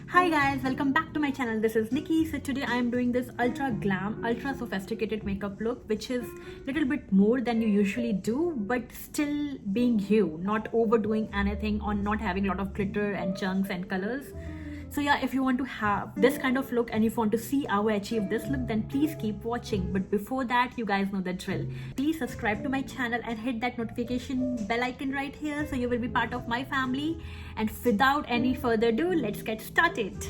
Hi guys, welcome back to my channel. This is Nikki. So today I am doing this ultra glam, ultra sophisticated makeup look, which is a little bit more than you usually do, but still being you, not overdoing anything or not having a lot of glitter and chunks and colors. So yeah, if you want to have this kind of look and if you want to see how I achieve this look, then please keep watching. But before that, you guys know the drill. Please subscribe to my channel and hit that notification bell icon right here so you will be part of my family. And without any further ado, let's get started.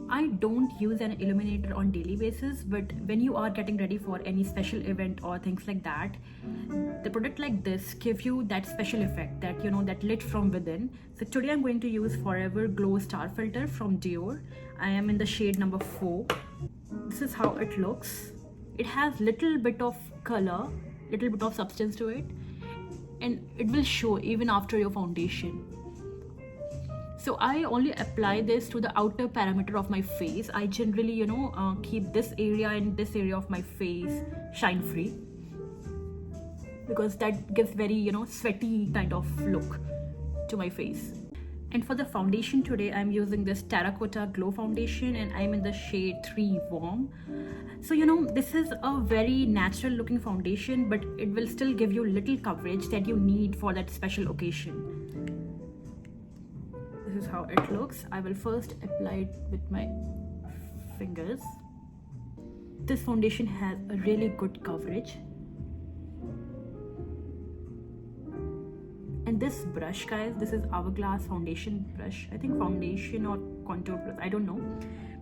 I don't use an illuminator on daily basis, but when you are getting ready for any special event or things like that, the product like this give you that special effect, that that lit from within. So today I'm going to use Forever Glow Star Filter from Dior. I am in the shade number 4. This is how it looks. It has little bit of color, little bit of substance to it, and it will show even after your foundation. So I only apply this to the outer perimeter of my face. I generally, keep this area and this area of my face shine free, because that gives very, sweaty kind of look to my face. And for the foundation today, I'm using this Terracotta Glow Foundation and I'm in the shade 3 Warm. So, this is a very natural looking foundation, but it will still give you little coverage that you need for that special occasion. This is how it looks. I will first apply it with my fingers. This foundation has a really good coverage. And this brush, guys, this is Hourglass foundation brush. I think foundation or contour brush, I don't know.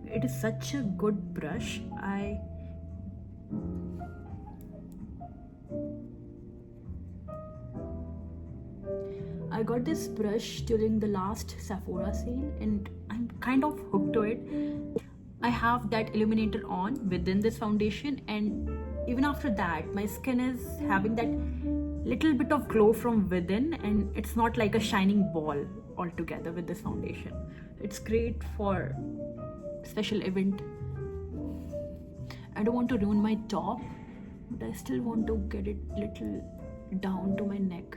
It is such a good brush. I got this brush during the last Sephora sale and I'm kind of hooked to it. I have that illuminator on within this foundation, and even after that my skin is having that little bit of glow from within, and it's not like a shining ball altogether with this foundation. It's great for special event. I don't want to ruin my top, but I still want to get it little down to my neck,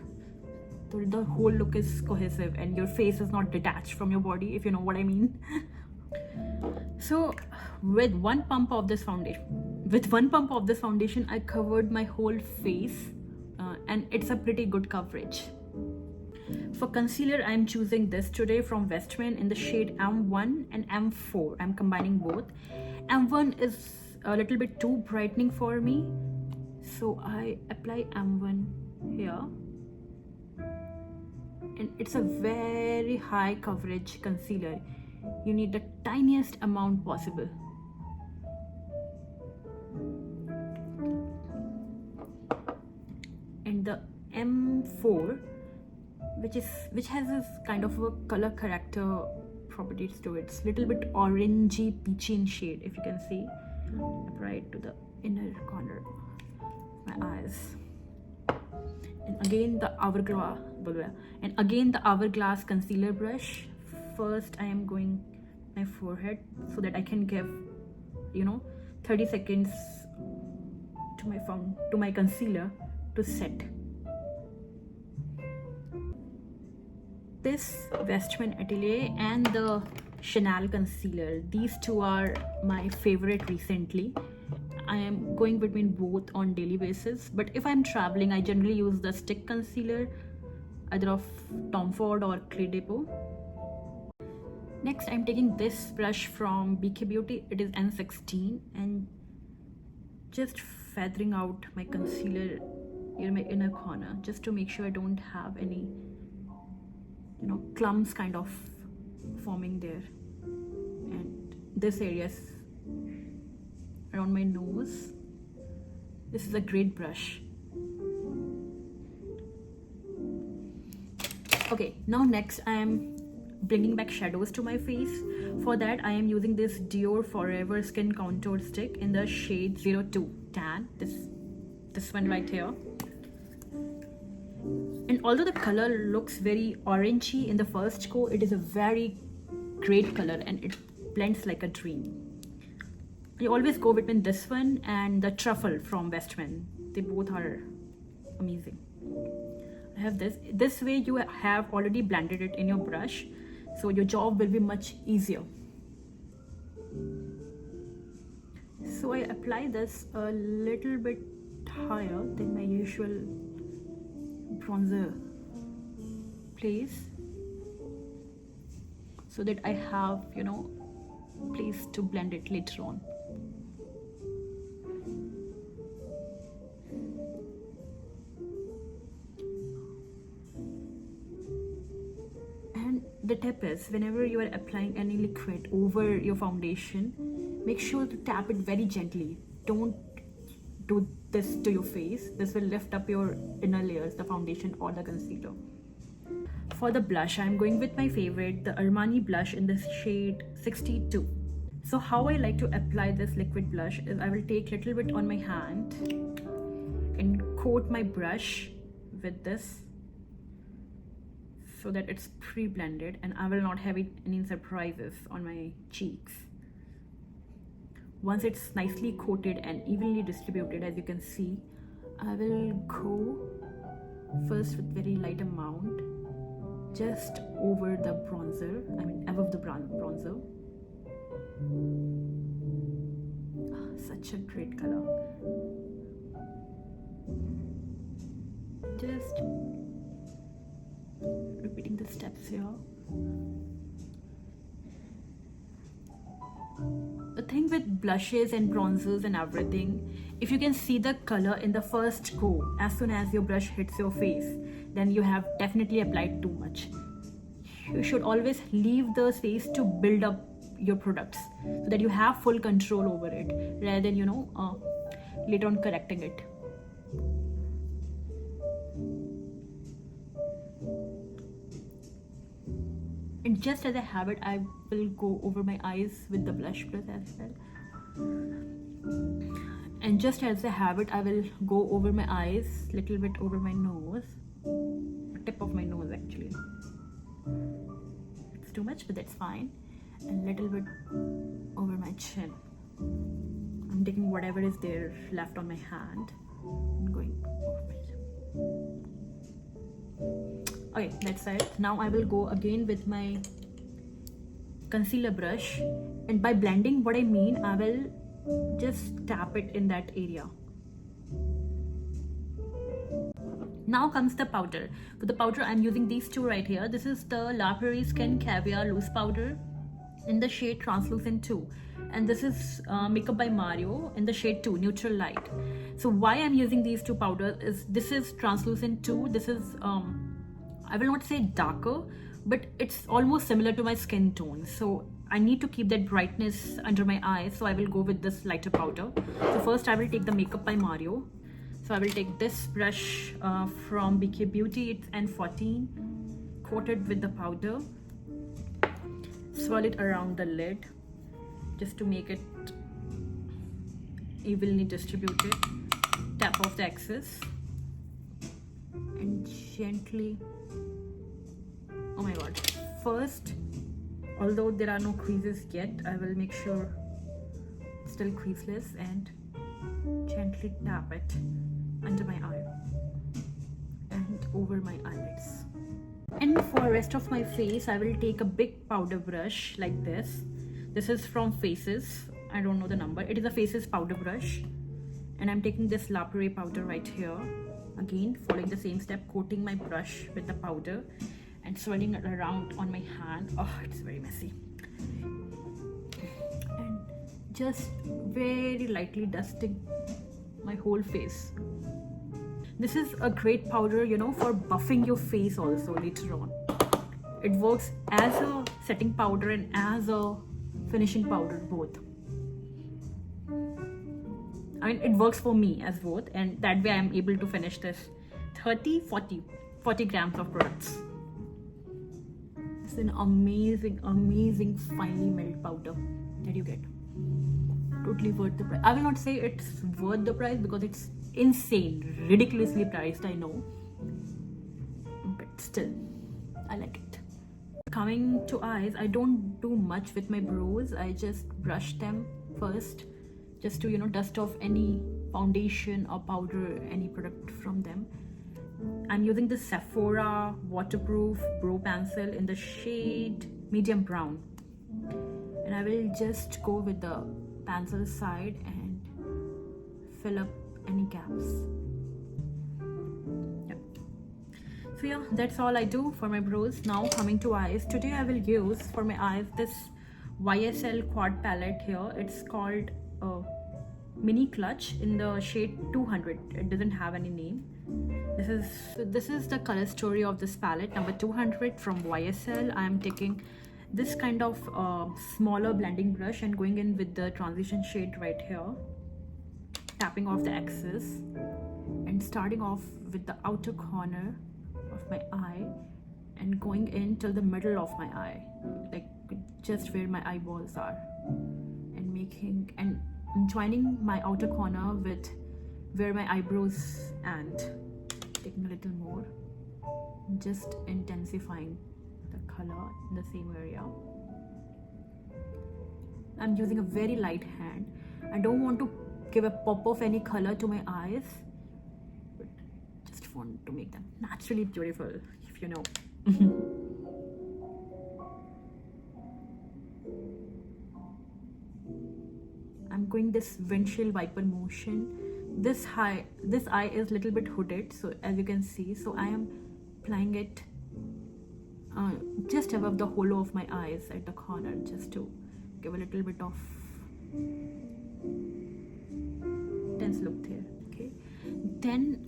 so the whole look is cohesive and your face is not detached from your body, if you know what I mean. So with one pump of this foundation, I covered my whole face, and it's a pretty good coverage. For concealer, I'm choosing this today from Westman in the shade M1 and M4. I'm combining both. M1 is a little bit too brightening for me, so I apply M1 here. And it's a very high coverage concealer. You need the tiniest amount possible. And the M4, which has this kind of a color character properties to it. It's a little bit orangey peachy in shade, if you can see. Right to the inner corner of my eyes. And again the hourglass concealer brush. First I am going my forehead so that I can give 30 seconds to my concealer to set. This Westman Atelier and the Chanel concealer, these two are my favorite recently. I am going between both on daily basis, but if I'm traveling, I generally use the stick concealer, either of Tom Ford or Clé de Peau. Next, I'm taking this brush from BK Beauty. It is N16, and just feathering out my concealer in my inner corner, just to make sure I don't have any, clumps kind of forming there. And this area is around my nose. This is a great brush. Okay, now next I am bringing back shadows to my face. For that I am using this Dior Forever Skin Contour Stick in the shade 02 Tan. This one right here. And although the color looks very orangey in the first go, it is a very great color and it blends like a dream. I always go between this one and the Truffle from Westman. They both are amazing. I have this way you have already blended it in your brush, so your job will be much easier. So I apply this a little bit higher than my usual bronzer place, so that I have, you know, place to blend it later on. And the tip is, whenever you are applying any liquid over your foundation, make sure to tap it very gently. Don't do this to your face. This will lift up your inner layers, the foundation or the concealer. For the blush, I'm going with my favorite, the Armani blush in the shade 62. So how I like to apply this liquid blush is I will take little bit on my hand and coat my brush with this so that it's pre-blended and I will not have any surprises on my cheeks. Once it's nicely coated and evenly distributed, as you can see, I will go first with very light amount just over the bronzer, I mean above the bronzer. Such a great color. Just repeating the steps here. The thing with blushes and bronzers and everything, if you can see the color in the first go, as soon as your brush hits your face, then you have definitely applied too much. You should always leave the space to build up your products so that you have full control over it, rather than, you know, later on correcting it. And just as a habit, I will go over my eyes with the blush plus as well. And just as a habit, I will go over my eyes, little bit over my nose, tip of my nose actually. It's too much, but that's fine. And little bit over my chin. I'm taking whatever is there left on my hand and going over my chin. Okay, that's it. Now I will go again with my concealer brush, and by blending, what I mean, I will just tap it in that area. Now comes the powder. For the powder, I'm using these two right here. This is the La Prairie Skin Caviar Loose Powder in the shade Translucent 2, and this is Makeup by Mario in the shade 2, Neutral Light. So why I'm using these two powders is, this is Translucent 2. This is I will not say darker, but it's almost similar to my skin tone. So I need to keep that brightness under my eyes, so I will go with this lighter powder. So first I will take the Makeup by Mario. So I will take this brush from BK Beauty, it's N14, coat it with the powder, swirl it around the lid just to make it evenly distributed, tap off the excess and gently, oh my god, first, although there are no creases yet, I will make sure it's still creaseless and gently tap it under my eye and over my eyelids. And for rest of my face, I will take a big powder brush like this. This is from Faces, I don't know the number, it is a Faces powder brush, and I'm taking this La Prairie powder right here. Again, following the same step, coating my brush with the powder and swirling it around on my hand. Oh, it's very messy. And just very lightly dusting my whole face. This is a great powder, you know, for buffing your face also later on. It works as a setting powder and as a finishing powder, both. I mean, it works for me as both, and that way I'm able to finish this 40 grams of products. It's an amazing finely milled powder that you get. Totally worth the price. I will not say it's worth the price because it's insane, ridiculously priced, I know, but still I like it. Coming to eyes, I don't do much with my brows. I just brush them first just to, you know, dust off any foundation or powder, any product from them, I'm using this Sephora waterproof brow pencil in the shade medium brown, and I will just go with the pencil side and fill up any gaps. Yep. So yeah, that's all I do for my brows. Now coming to eyes, today I will use for my eyes this YSL quad palette here. It's called Mini Clutch in the shade 200. It doesn't have any name. This is the color story of this palette, number 200 from YSL. I am taking this kind of smaller blending brush and going in with the transition shade right here, tapping off the excess and starting off with the outer corner of my eye and going in till the middle of my eye, like just where my eyeballs are, and joining my outer corner with where my eyebrows and taking a little more, just intensifying the color in the same area. I'm using a very light hand. I don't want to give a pop of any color to my eyes, but just want to make them naturally beautiful, if you know. I'm going this windshield wiper motion. This eye is little bit hooded, so as you can see, so I am applying it just above the hollow of my eyes at the corner, just to give a little bit of intense look there. Okay, then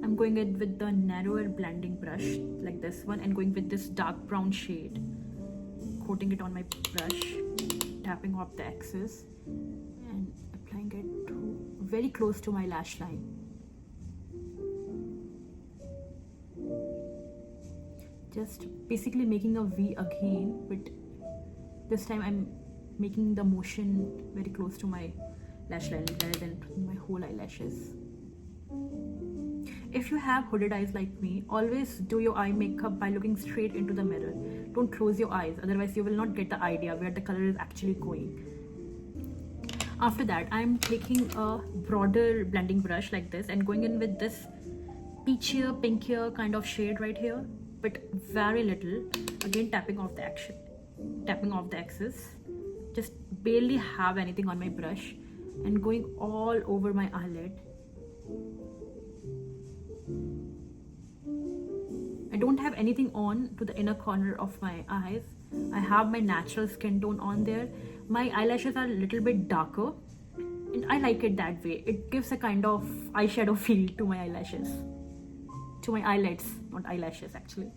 I'm going in with the narrower blending brush like this one and going with this dark brown shade, coating it on my brush, tapping off the excess and applying it very close to my lash line. Just basically making a V again, but this time I'm making the motion very close to my lash line rather than my whole eyelashes. If you have hooded eyes like me, always do your eye makeup by looking straight into the mirror. Don't close your eyes, otherwise you will not get the idea where the color is actually going. After that, I'm taking a broader blending brush like this and going in with this peachier, pinkier kind of shade right here, but very little. Again, tapping off the excess. Just barely have anything on my brush and going all over my eyelid. I don't have anything on to the inner corner of my eyes. I have my natural skin tone on there. My eyelashes are a little bit darker and I like it that way. It gives a kind of eyeshadow feel to my eyelashes, to my eyelids, not eyelashes actually.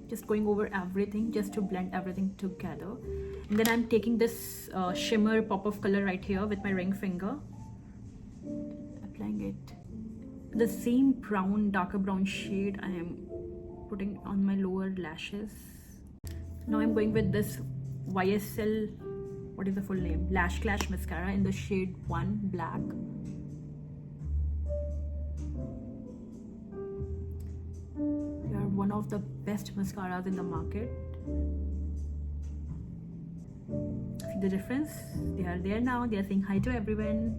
Just going over everything just to blend everything together. And then I'm taking this shimmer pop of color right here with my ring finger, applying it. The same brown, darker brown shade I am putting on my lower lashes. Now I'm going with this YSL, what is the full name? Lash Clash mascara in the shade 1 black. They are one of the best mascaras in the market. See the difference? They are there now. They are saying hi to everyone.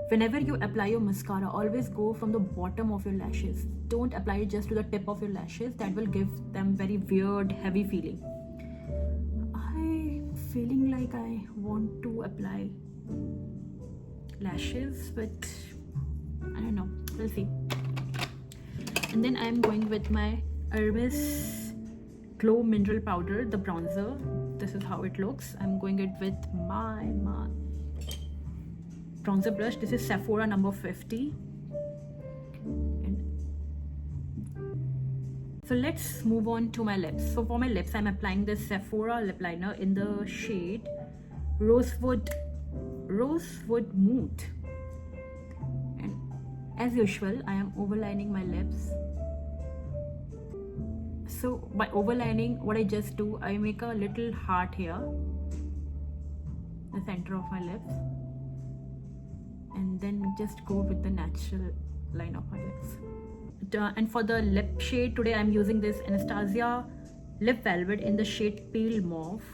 Whenever you apply your mascara, always go from the bottom of your lashes. Don't apply it just to the tip of your lashes. That will give them very weird, heavy feeling. I'm feeling like I want to apply lashes, but I don't know. We'll see. And then I'm going with my Hermes Glow Mineral Powder, the bronzer. This is how it looks. I'm going it with my bronzer brush. This is Sephora number 50. So let's move on to my lips. So for my lips, I'm applying this Sephora lip liner in the shade Rosewood Mood. And as usual, I am overlining my lips. So by overlining, what I just do, I make a little heart here, the center of my lips, and then just go with the natural line of my lips. And for the lip shade, today I'm using this Anastasia Lip Velvet in the shade Pale Mauve.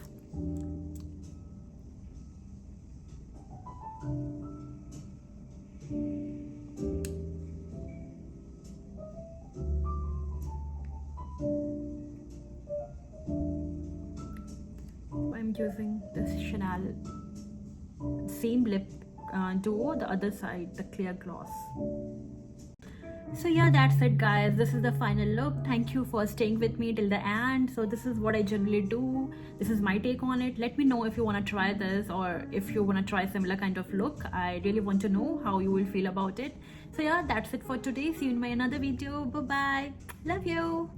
using this Chanel same lip duo, the other side, the clear gloss. So yeah, that's it guys, this is the final look. Thank you for staying with me till the end. So this is what I generally do, this is my take on it. Let me know if you want to try this, or if you want to try similar kind of look. I really want to know how you will feel about it. So yeah, that's it for today. See you in my another video. Bye bye, love you.